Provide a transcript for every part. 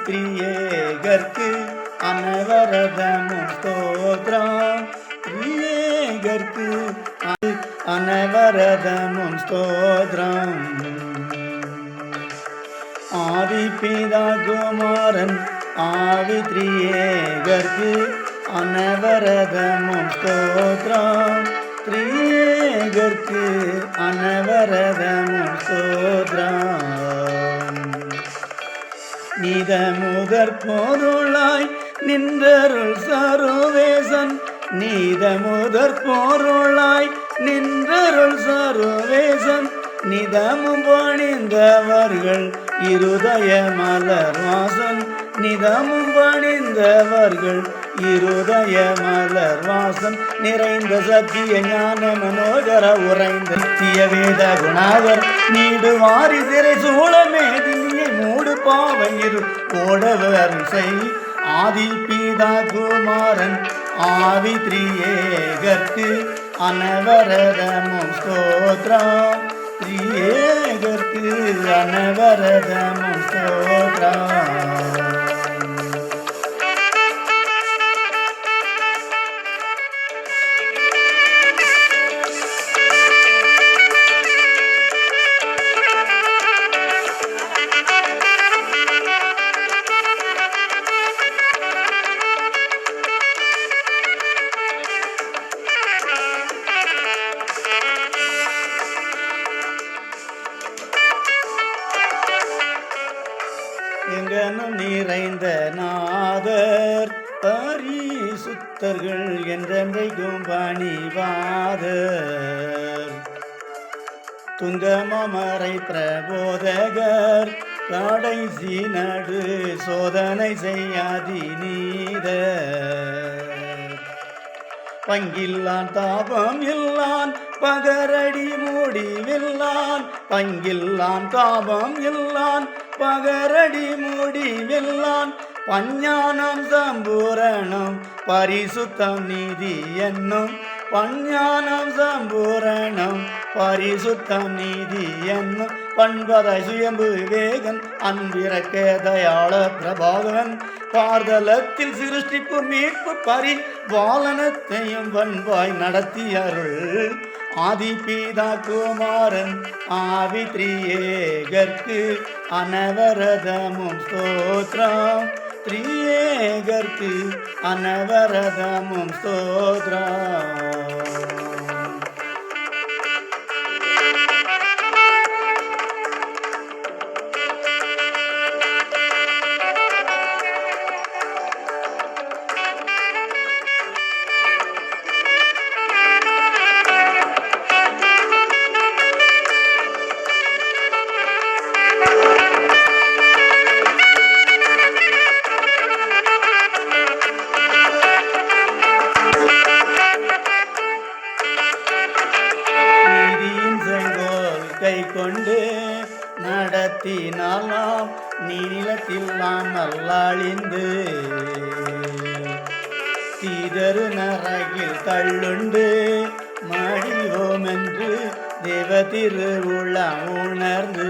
திரியேகர்க்கு அனவரதமும் ஸ்தோத்ரம். திரியேகர்க்கு அனவரதமும் ஸ்தோத்ரம். ஆதிபிதா குமாரன் ஆவி திரியேகர்க்கு அனவரதமும் ஸ்தோத்ரம். திரியேகர்க்கு அனவரதமும் ஸ்தோத்ரம். நித முதற் பொருளாய் நின்றருள் சர்வேசன். நீத முதற் பொருளாய் நின்றருள் சர்வேசன். நிதமும் பணிந்தவர்கள் இருதய மலர் வாசன். நிதமும் பணிந்தவர்கள் இருதய மலர் வாசன். நிறைந்த சத்திய ஞான மனோகர உறைந்த நித்திய வேத குணாவர். நீடு வாரி சிறை சூழமேதினியை மூடு பாவையிரு ஓடவர் செய். ஆதிபிதா குமாரன் ஆவி திரியேகர்க்கு அனவரதமும் ஸ்தோத்ரம். திரியேகர்க்கு அனவரதமும் ஸ்தோத்ரம். எங்கனும் நிறைந்த நாதர் பரிசுத்தர்கள் என்றென்றைக்கும் பணிவாதர். துங்கமரை பிரபோதகர் கடைசி நடு சோதனை செய்யாதி நீதர். பங்கில்லான் தாபம் இல்லான் பகரடி மூடிவில்லான். பங்கில்லான் தாபம் இல்லான் பகரடி மூடிவில்லான். பஞ்ஞானம் சம்பூரணம் பரிசுத்தம் நீதி என்னும். பஞ்ஞானம் சம்பூரணம் பரிசுத்தம் நீதி என்னும். பண்பத சுயம்பு விவேகன் அன்பிறக்க தயாள பிரபாகவன். பார்தலத்தில் சிருஷ்டிப்பு மீட்பு பரிபாலனத்தையும் பண்பாய் நடத்தியருள். ஆதிபிதா குமாரன் ஆவி திரியேகர்க்கு அனவரதமும் ஸ்தோத்ரம். திரியேகர்க்கு அனவரதமும் ஸ்தோத்ரம். கை கொண்டு நடத்தினால் நாம் நீளத்தில் நாம் நல்லாழிந்து. தீதரு நரகில் தள்ளுண்டு மடிவோம் என்று தேவ திருவுளம் உணர்ந்து.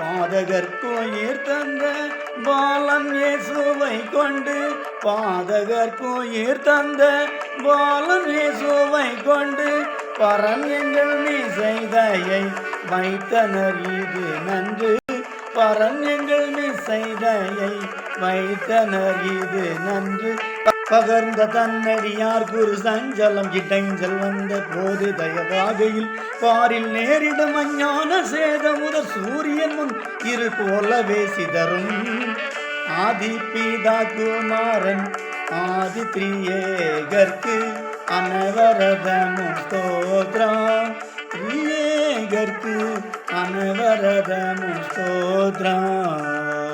பாதகர்க்குயிர் தந்த பாலன் இயேசுவை கொண்டு. பாதகர்க்குயிர் தந்த பாலன் இயேசுவை கொண்டு. பரன் எங்கள் மீசைதையை வைத்தனர் இது நன்று. பரன் எங்கள் மீசைதையை வைத்தனர் இது நன்று. பகர்ந்த தன்னடியார் குரு சஞ்சலம் இடைஞ்சல் வந்த போது தயவாகையில் பாரில் நேரிடும் அஞ்ஞான சேதமுதற் சூரியன் முன் இரு போலவே சிதறும். ஆதிபிதா குமாரன் ஆதி திரியேகர்க்கு அனவரதமும் ஸ்தோத்ரம். திரியேகர்க்கு அனவரதமும் ஸ்தோத்ரம்.